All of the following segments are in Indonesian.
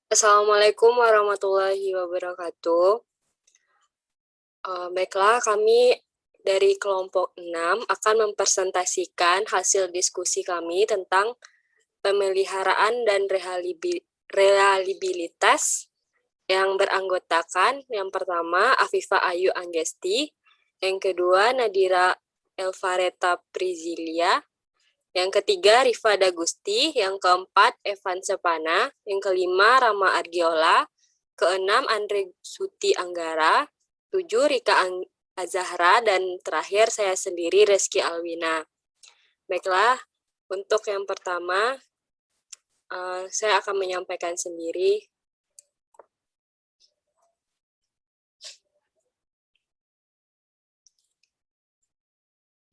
Assalamualaikum warahmatullahi wabarakatuh. Baiklah, kami dari kelompok 6 akan mempresentasikan hasil diskusi kami tentang pemeliharaan dan reliabilitas yang beranggotakan yang pertama Afifa Ayu Anggesti, yang kedua Nadira Elvareta Prizilia, yang ketiga Rifa Dagusti, yang keempat Evan Sepana, yang kelima Rama Argiola, keenam Andre Suti Anggara, 7 Rika Azahra, dan terakhir saya sendiri Reski Alwina. Baiklah, untuk yang pertama saya akan menyampaikan sendiri.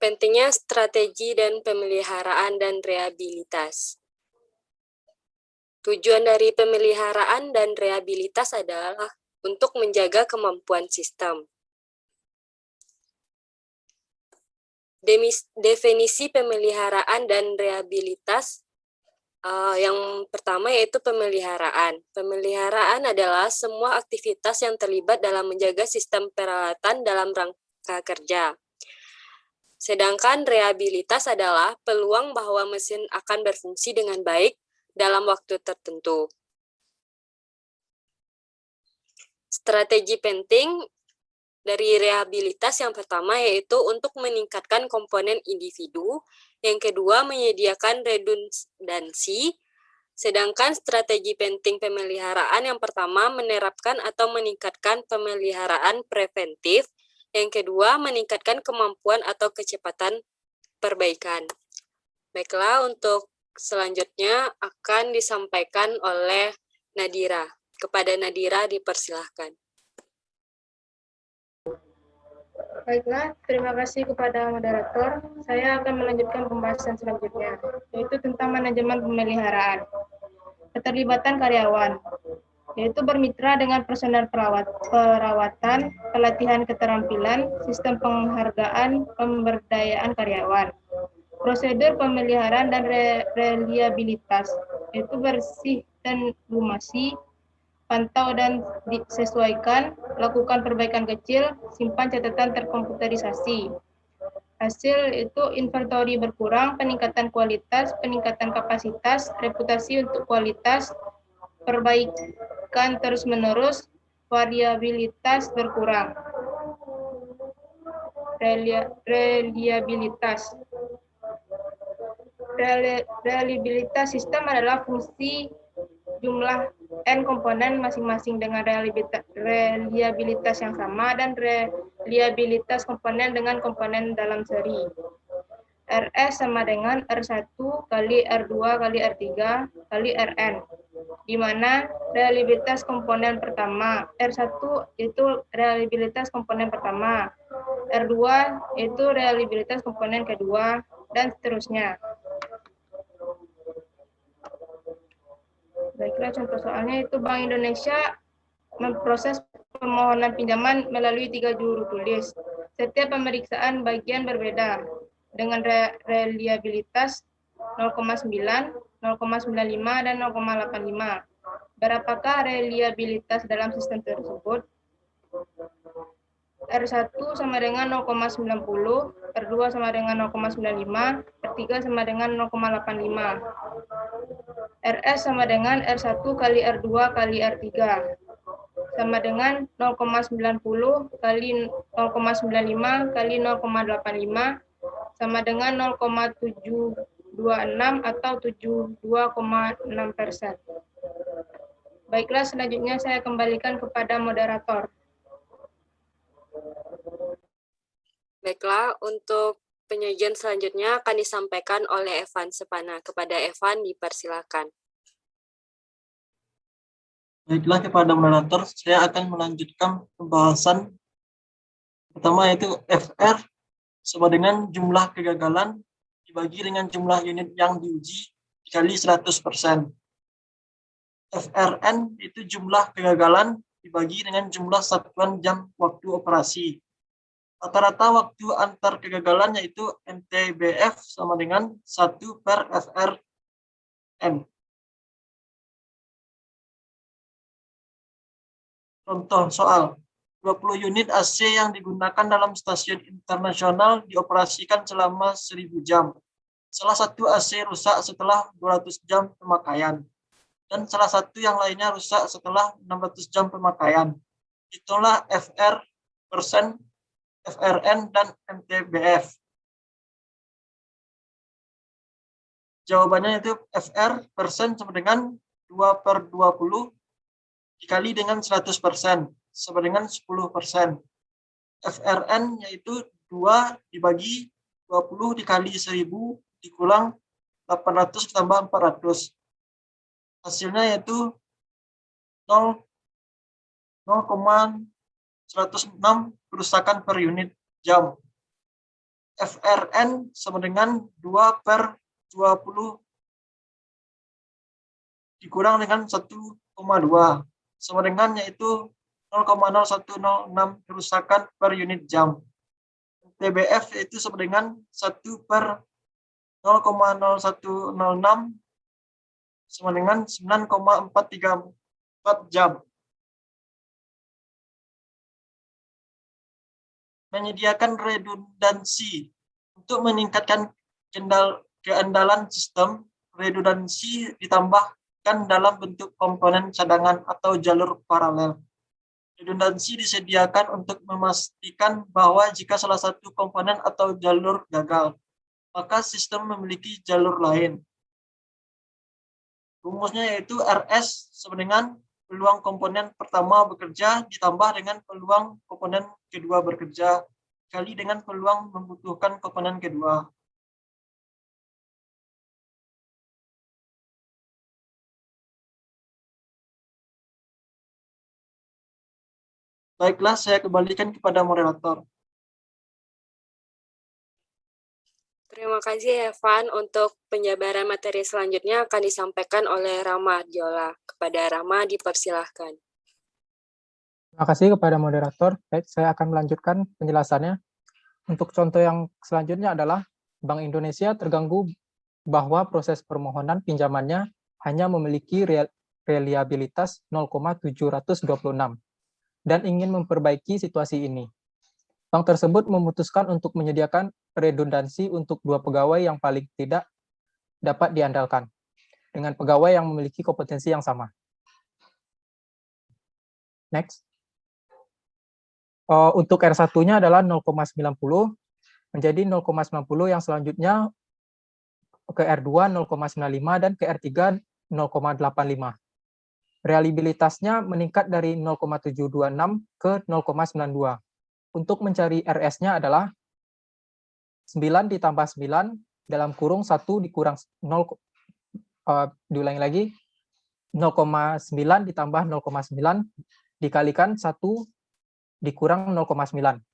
Pentingnya strategi dan pemeliharaan dan rehabilitas. Tujuan dari pemeliharaan dan rehabilitas adalah untuk menjaga kemampuan sistem. Definisi pemeliharaan dan rehabilitas yang pertama yaitu pemeliharaan. Pemeliharaan adalah semua aktivitas yang terlibat dalam menjaga sistem peralatan dalam rangka kerja. Sedangkan rehabilitas adalah peluang bahwa mesin akan berfungsi dengan baik dalam waktu tertentu. Strategi penting dari rehabilitas yang pertama yaitu untuk meningkatkan komponen individu, yang kedua menyediakan redundansi, sedangkan strategi penting pemeliharaan yang pertama menerapkan atau meningkatkan pemeliharaan preventif, yang kedua meningkatkan kemampuan atau kecepatan perbaikan. Baiklah, untuk selanjutnya akan disampaikan oleh Nadira. Kepada Nadira dipersilahkan. Baiklah, terima kasih kepada moderator. Saya akan melanjutkan pembahasan selanjutnya, yaitu tentang manajemen pemeliharaan. Keterlibatan karyawan, yaitu bermitra dengan personel perawatan, pelatihan keterampilan, sistem penghargaan, pemberdayaan karyawan. Prosedur pemeliharaan dan reliabilitas, yaitu bersih dan lumasi, pantau dan disesuaikan, lakukan perbaikan kecil, simpan catatan terkomputerisasi. Hasil itu inventory berkurang, peningkatan kualitas, peningkatan kapasitas, reputasi untuk kualitas, perbaikan terus-menerus, variabilitas berkurang. Reliabilitas. Reliabilitas sistem adalah fungsi jumlah N komponen masing-masing dengan reliabilitas yang sama dan reliabilitas komponen dengan komponen dalam seri. RS sama dengan R1 kali R2 kali R3 kali Rn, di mana reliabilitas komponen pertama R1 itu reliabilitas komponen pertama, R2 itu reliabilitas komponen kedua, dan seterusnya. Baiklah, contoh soalnya itu Bank Indonesia memproses permohonan pinjaman melalui 3 juru tulis. Setiap pemeriksaan bagian berbeda dengan reliabilitas 0,9, 0,95, dan 0,85. Berapakah reliabilitas dalam sistem tersebut? R1 sama dengan 0,90, R2 sama dengan 0,95, R3 sama dengan 0,85. RS sama dengan R1 kali R2 kali R3 sama dengan 0,90 kali 0,95 kali 0,85 sama dengan 0,726 atau 72,6%. Baiklah, selanjutnya saya kembalikan kepada moderator. Baiklah, untuk penyajian selanjutnya akan disampaikan oleh Evan Sepana. Kepada Evan dipersilakan. Baiklah, kepada moderator, saya akan melanjutkan pembahasan pertama yaitu FR sama dengan jumlah kegagalan dibagi dengan jumlah unit yang diuji dikali 100%. FRN itu jumlah kegagalan dibagi dengan jumlah satuan jam waktu operasi. Rata-rata waktu antar kegagalan yaitu MTBF sama dengan 1 per FRN. Contoh soal, 20 unit AC yang digunakan dalam stasiun internasional dioperasikan selama 1000 jam. Salah satu AC rusak setelah 200 jam pemakaian, dan salah satu yang lainnya rusak setelah 600 jam pemakaian. Itulah FR persen, FRN, dan MTBF. Jawabannya itu FR persen sama dengan 2/20 dikali dengan 100% sama dengan 10%. FRN yaitu 2 dibagi 20 dikali 1000 dikulang 800 ditambah 400. Hasilnya yaitu 0,106 kerusakan per unit jam. FRN sama dengan 2/20 dikurang dengan 1,2 sama dengan yaitu 0,0106 kerusakan per unit jam. TBF yaitu sama dengan 1/0,0106 sama dengan 9,434 jam. Menyediakan redundansi. Untuk meningkatkan keandalan sistem, redundansi ditambahkan dalam bentuk komponen cadangan atau jalur paralel. Redundansi disediakan untuk memastikan bahwa jika salah satu komponen atau jalur gagal, maka sistem memiliki jalur lain. Rumusnya yaitu RS sama dengan peluang komponen pertama bekerja ditambah dengan peluang komponen kedua bekerja kali dengan peluang membutuhkan komponen kedua. Baiklah, saya kembalikan kepada moderator. Terima kasih Evan. Untuk penjabaran materi selanjutnya akan disampaikan oleh Rama Ardiola. Kepada Rama dipersilahkan. Terima kasih kepada moderator. Baik, saya akan melanjutkan penjelasannya. Untuk contoh yang selanjutnya adalah Bank Indonesia terganggu bahwa proses permohonan pinjamannya hanya memiliki reliabilitas 0,726 dan ingin memperbaiki situasi ini. Bank tersebut memutuskan untuk menyediakan redundansi untuk 2 pegawai yang paling tidak dapat diandalkan, dengan pegawai yang memiliki kompetensi yang sama. Next. Untuk R1-nya adalah 0,90, menjadi 0,90 yang selanjutnya ke R2 0,95 dan ke R3 0,85. Reliabilitasnya meningkat dari 0,726 ke 0,92. Untuk mencari RS-nya adalah 9 ditambah 9 dalam kurung 1 dikurang 0, diulangi lagi, 0,9 ditambah 0,9 dikalikan 1 dikurang 0,9.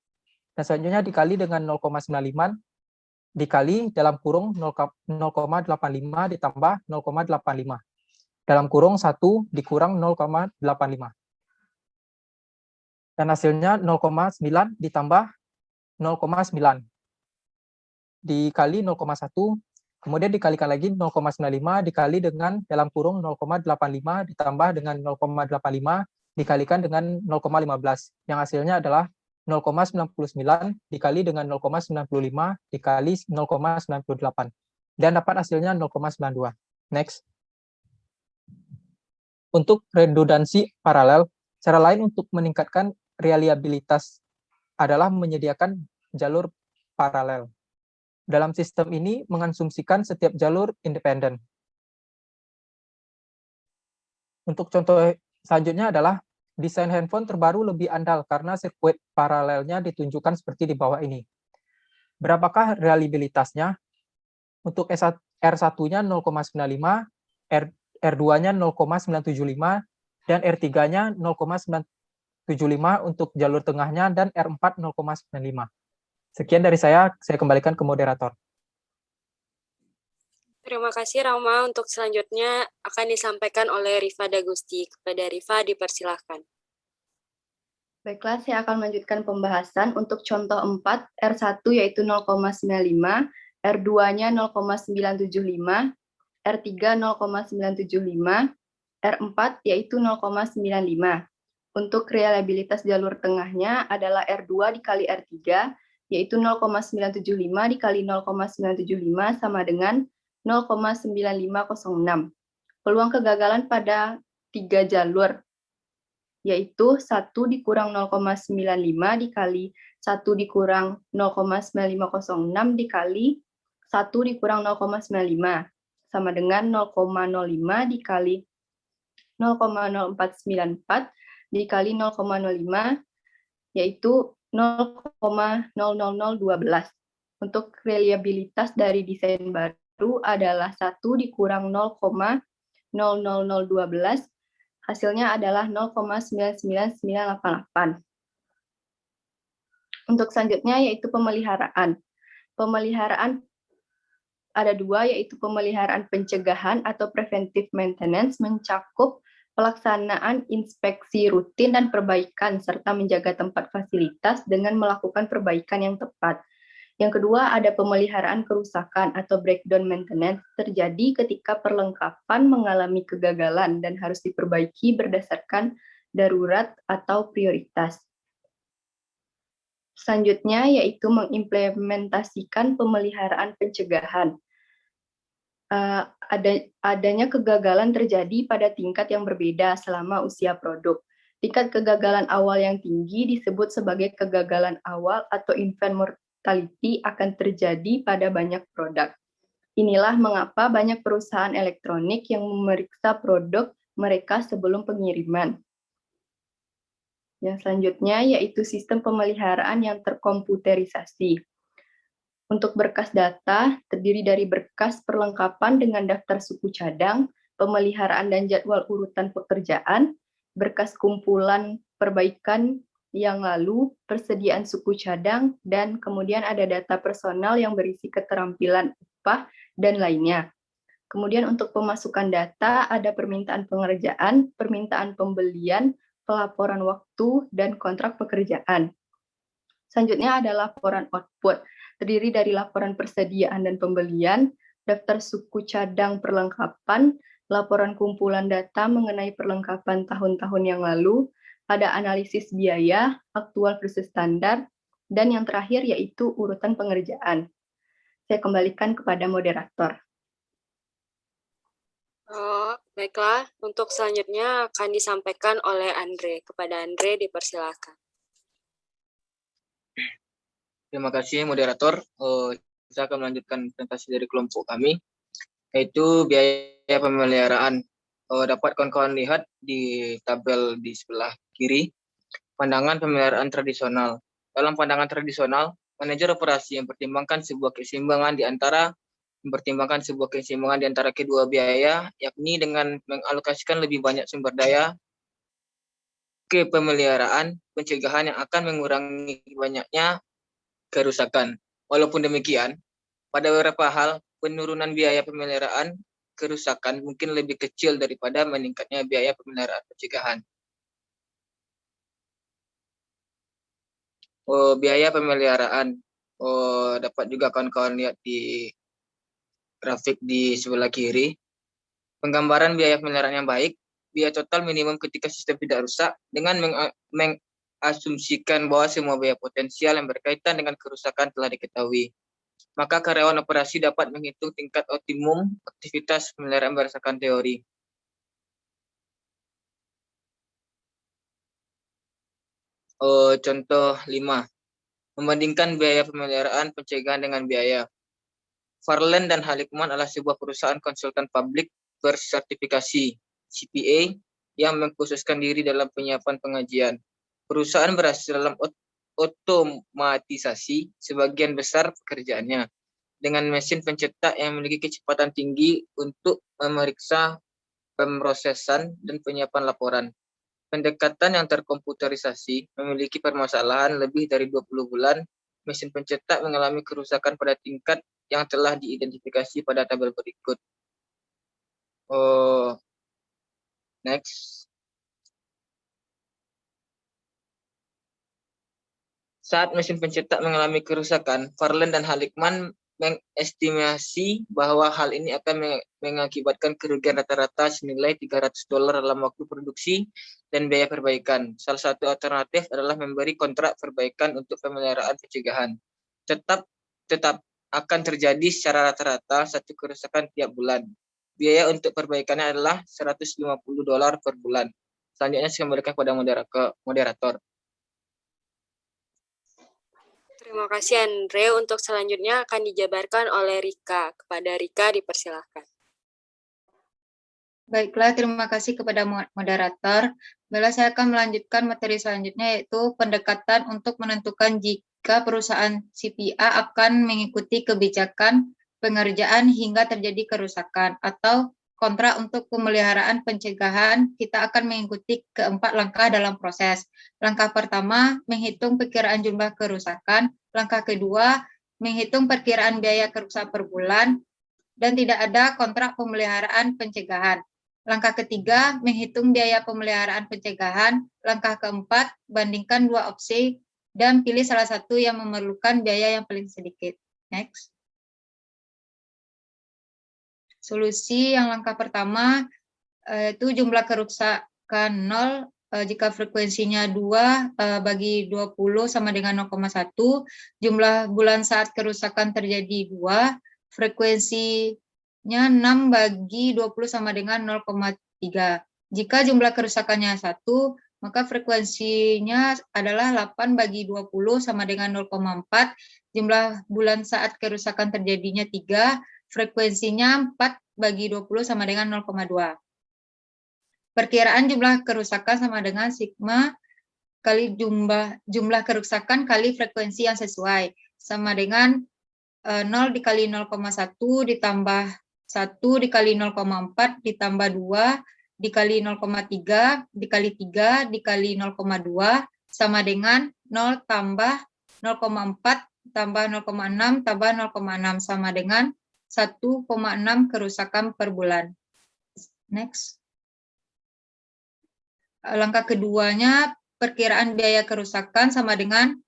Dan selanjutnya dikali dengan 0,95 dikali dalam kurung 0,85 ditambah 0,85. Dalam kurung 1 dikurang 0,85. Dan hasilnya 0,9 ditambah 0,9 dikali 0,1, kemudian dikalikan lagi 0,95 dikali dengan dalam kurung 0,85 ditambah dengan 0,85 dikalikan dengan 0,15, yang hasilnya adalah 0,99 dikali dengan 0,95 dikali 0,98, dan dapat hasilnya 0,92. Next. Untuk redundansi paralel, cara lain untuk meningkatkan reliabilitas adalah menyediakan jalur paralel. Dalam sistem ini mengasumsikan setiap jalur independen. Untuk contoh selanjutnya adalah desain handphone terbaru lebih andal karena sirkuit paralelnya ditunjukkan seperti di bawah ini. Berapakah reliabilitasnya? Untuk R1-nya 0,95, R2-nya 0,975, dan R3-nya 0,975 untuk jalur tengahnya, dan R4 0,95. Sekian dari saya kembalikan ke moderator. Terima kasih Rama. Untuk selanjutnya akan disampaikan oleh Rifa Dagusti. Kepada Rifa dipersilahkan. Baiklah, saya akan melanjutkan pembahasan untuk contoh 4, R1 yaitu 0,95, R2-nya 0,975, R3 0,975, R4 yaitu 0,95. Untuk reliabilitas jalur tengahnya adalah R2 dikali R3, yaitu 0,975 dikali 0,975 sama dengan 0,9506. Peluang kegagalan pada 3 jalur, yaitu 1 dikurang 0,95 dikali 1 dikurang 0,9506 dikali 1 dikurang 0,95, sama dengan 0,05 dikali 0,0494 dikali 0,05, yaitu 0,00012. Untuk reliabilitas dari desain baru adalah 1 dikurang 0,00012, hasilnya adalah 0,99988. Untuk selanjutnya yaitu pemeliharaan. Pemeliharaan ada 2, yaitu pemeliharaan pencegahan atau preventive maintenance, mencakup pelaksanaan inspeksi rutin dan perbaikan, serta menjaga tempat fasilitas dengan melakukan perbaikan yang tepat. Yang kedua, ada pemeliharaan kerusakan atau breakdown maintenance, terjadi ketika perlengkapan mengalami kegagalan dan harus diperbaiki berdasarkan darurat atau prioritas. Selanjutnya, yaitu mengimplementasikan pemeliharaan pencegahan. Adanya kegagalan terjadi pada tingkat yang berbeda selama usia produk. Tingkat kegagalan awal yang tinggi disebut sebagai kegagalan awal atau infant mortality akan terjadi pada banyak produk. Inilah mengapa banyak perusahaan elektronik yang memeriksa produk mereka sebelum pengiriman. Yang selanjutnya yaitu sistem pemeliharaan yang terkomputerisasi. Untuk berkas data, terdiri dari berkas perlengkapan dengan daftar suku cadang, pemeliharaan dan jadwal urutan pekerjaan, berkas kumpulan perbaikan yang lalu, persediaan suku cadang, dan kemudian ada data personal yang berisi keterampilan upah dan lainnya. Kemudian untuk pemasukan data, ada permintaan pengerjaan, permintaan pembelian, pelaporan waktu, dan kontrak pekerjaan. Selanjutnya ada laporan output, terdiri dari laporan persediaan dan pembelian, daftar suku cadang perlengkapan, laporan kumpulan data mengenai perlengkapan tahun-tahun yang lalu, ada analisis biaya, aktual versus standar, dan yang terakhir yaitu urutan pengerjaan. Saya kembalikan kepada moderator. Baiklah, untuk selanjutnya akan disampaikan oleh Andre. Kepada Andre dipersilakan. Terima kasih moderator. Saya akan melanjutkan presentasi dari kelompok kami, yaitu biaya pemeliharaan. Dapat kawan-kawan lihat di tabel di sebelah kiri, pandangan pemeliharaan tradisional. Dalam pandangan tradisional, manajer operasi mempertimbangkan sebuah keseimbangan di antara kedua biaya, yakni dengan mengalokasikan lebih banyak sumber daya ke pemeliharaan pencegahan yang akan mengurangi banyaknya kerusakan. Walaupun demikian, pada beberapa hal, penurunan biaya pemeliharaan kerusakan mungkin lebih kecil daripada meningkatnya biaya pemeliharaan pencegahan. Biaya pemeliharaan dapat juga kawan-kawan lihat di grafik di sebelah kiri. Penggambaran biaya pemeliharaan yang baik, biaya total minimum ketika sistem tidak rusak dengan asumsikan bahwa semua biaya potensial yang berkaitan dengan kerusakan telah diketahui. Maka karyawan operasi dapat menghitung tingkat optimum aktivitas pemeliharaan berdasarkan teori. Contoh 5. Membandingkan biaya pemeliharaan pencegahan dengan biaya. Farland dan Halikman adalah sebuah perusahaan konsultan publik bersertifikasi CPA yang mengkhususkan diri dalam penyiapan pengajian. Perusahaan berhasil dalam otomatisasi sebagian besar pekerjaannya dengan mesin pencetak yang memiliki kecepatan tinggi untuk memeriksa pemrosesan dan penyiapan laporan. Pendekatan yang terkomputerisasi memiliki permasalahan lebih dari 20 bulan. Mesin pencetak mengalami kerusakan pada tingkat yang telah diidentifikasi pada tabel berikut. Next. Saat mesin pencetak mengalami kerusakan, Farland dan Halikman mengestimasi bahwa hal ini akan mengakibatkan kerugian rata-rata senilai $300 dalam waktu produksi dan biaya perbaikan. Salah satu alternatif adalah memberi kontrak perbaikan untuk pemeliharaan pencegahan. Tetap akan terjadi secara rata-rata satu kerusakan tiap bulan. Biaya untuk perbaikannya adalah $150 per bulan. Selanjutnya saya kembalikan kepada moderator. Terima kasih Andre. Untuk selanjutnya akan dijabarkan oleh Rika. Kepada Rika dipersilahkan. Baiklah, terima kasih kepada moderator. Baiklah, saya akan melanjutkan materi selanjutnya, yaitu pendekatan untuk menentukan jika perusahaan CPA akan mengikuti kebijakan pengerjaan hingga terjadi kerusakan, atau kontrak untuk pemeliharaan pencegahan. Kita akan mengikuti keempat langkah dalam proses. Langkah pertama, menghitung perkiraan jumlah kerusakan. Langkah kedua, menghitung perkiraan biaya kerusakan per bulan, dan tidak ada kontrak pemeliharaan pencegahan. Langkah ketiga, menghitung biaya pemeliharaan pencegahan. Langkah keempat, bandingkan dua opsi dan pilih salah satu yang memerlukan biaya yang paling sedikit. Next. Solusi yang langkah pertama, itu jumlah kerusakan 0, jika frekuensinya 2 bagi 20 sama dengan 0,1. Jumlah bulan saat kerusakan terjadi 2, frekuensi 6 bagi 20 sama dengan 0,3. Jika jumlah kerusakannya 1, maka frekuensinya adalah 8 bagi 20 sama dengan 0,4. Jumlah bulan saat kerusakan terjadinya 3, frekuensinya 4 bagi 20 sama dengan 0,2. Perkiraan jumlah kerusakan sama dengan sigma kali jumlah kerusakan kali frekuensi yang sesuai, sama dengan 0 dikali 0,1 ditambah 1 dikali 0,4 ditambah 2 dikali 0,3 dikali 3 dikali 0,2 sama dengan 0 tambah 0,4 tambah 0,6 tambah 0,6 sama dengan 1,6 kerusakan per bulan. Next. Langkah keduanya, perkiraan biaya kerusakan sama dengan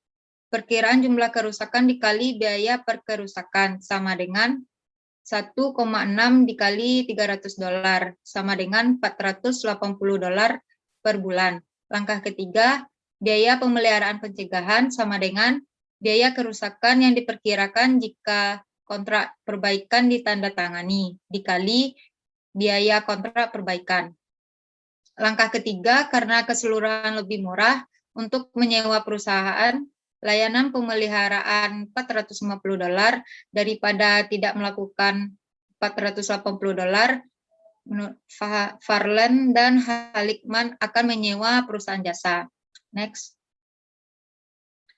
perkiraan jumlah kerusakan dikali biaya per kerusakan sama dengan 1,6 dikali $300 sama dengan $480 per bulan. Langkah ketiga, biaya pemeliharaan pencegahan sama dengan biaya kerusakan yang diperkirakan jika kontrak perbaikan ditandatangani dikali biaya kontrak perbaikan. Langkah ketiga, karena keseluruhan lebih murah, untuk menyewa perusahaan layanan pemeliharaan $450 daripada tidak melakukan $480, Farland dan Halikman akan menyewa perusahaan jasa. Next.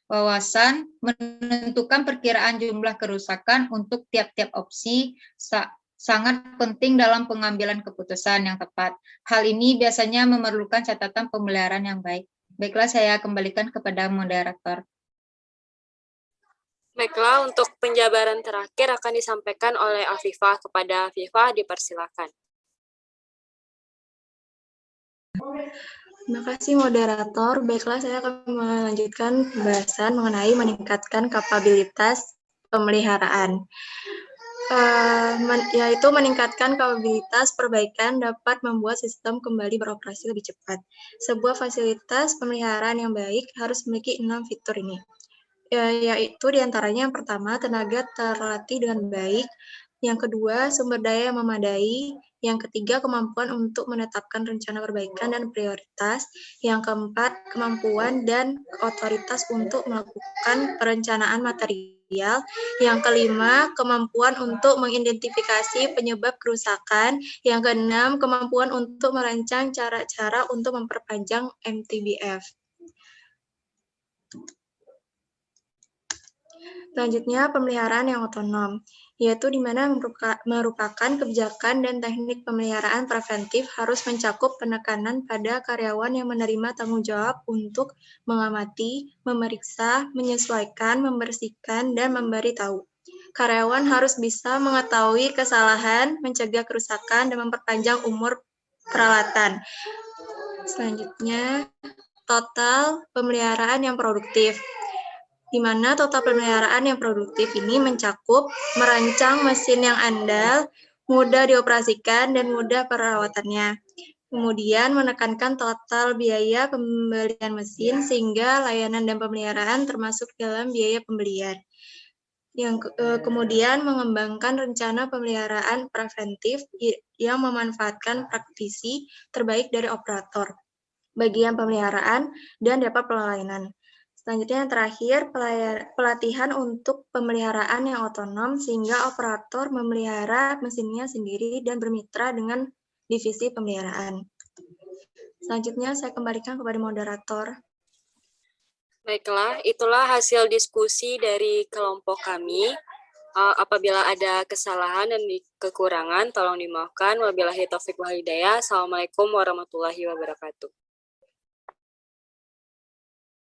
Wawasan, menentukan perkiraan jumlah kerusakan untuk tiap-tiap opsi sangat penting dalam pengambilan keputusan yang tepat. Hal ini biasanya memerlukan catatan pemeliharaan yang baik. Baiklah, saya kembalikan kepada moderator. Baiklah, untuk penjabaran terakhir akan disampaikan oleh Afifah. Kepada Afifah, dipersilakan. Terima kasih moderator. Baiklah, saya akan melanjutkan pembahasan mengenai meningkatkan kapabilitas pemeliharaan. Yaitu meningkatkan kapabilitas perbaikan dapat membuat sistem kembali beroperasi lebih cepat. Sebuah fasilitas pemeliharaan yang baik harus memiliki 6 fitur ini. Yaitu diantaranya yang pertama, tenaga terlatih dengan baik. Yang kedua, sumber daya yang memadai. Yang ketiga, kemampuan untuk menetapkan rencana perbaikan dan prioritas. Yang keempat, kemampuan dan otoritas untuk melakukan perencanaan material. Yang kelima, kemampuan untuk mengidentifikasi penyebab kerusakan. Yang keenam, kemampuan untuk merancang cara-cara untuk memperpanjang MTBF. Selanjutnya, pemeliharaan yang otonom, yaitu di mana merupakan kebijakan dan teknik pemeliharaan preventif harus mencakup penekanan pada karyawan yang menerima tanggung jawab untuk mengamati, memeriksa, menyesuaikan, membersihkan, dan memberitahu. Karyawan harus bisa mengetahui kesalahan, mencegah kerusakan, dan memperpanjang umur peralatan. Selanjutnya, total pemeliharaan yang produktif, di mana total pemeliharaan yang produktif ini mencakup merancang mesin yang andal, mudah dioperasikan, dan mudah perawatannya. Kemudian menekankan total biaya pembelian mesin sehingga layanan dan pemeliharaan termasuk dalam biaya pembelian. Kemudian mengembangkan rencana pemeliharaan preventif yang memanfaatkan praktisi terbaik dari operator, bagian pemeliharaan, dan dapat pelayanan. Selanjutnya yang terakhir, pelatihan untuk pemeliharaan yang otonom sehingga operator memelihara mesinnya sendiri dan bermitra dengan divisi pemeliharaan. Selanjutnya saya kembalikan kepada moderator. Baiklah, itulah hasil diskusi dari kelompok kami. Apabila ada kesalahan dan kekurangan, tolong dimaafkan. Wabillahi taufiq wal hidayah. Assalamualaikum warahmatullahi wabarakatuh.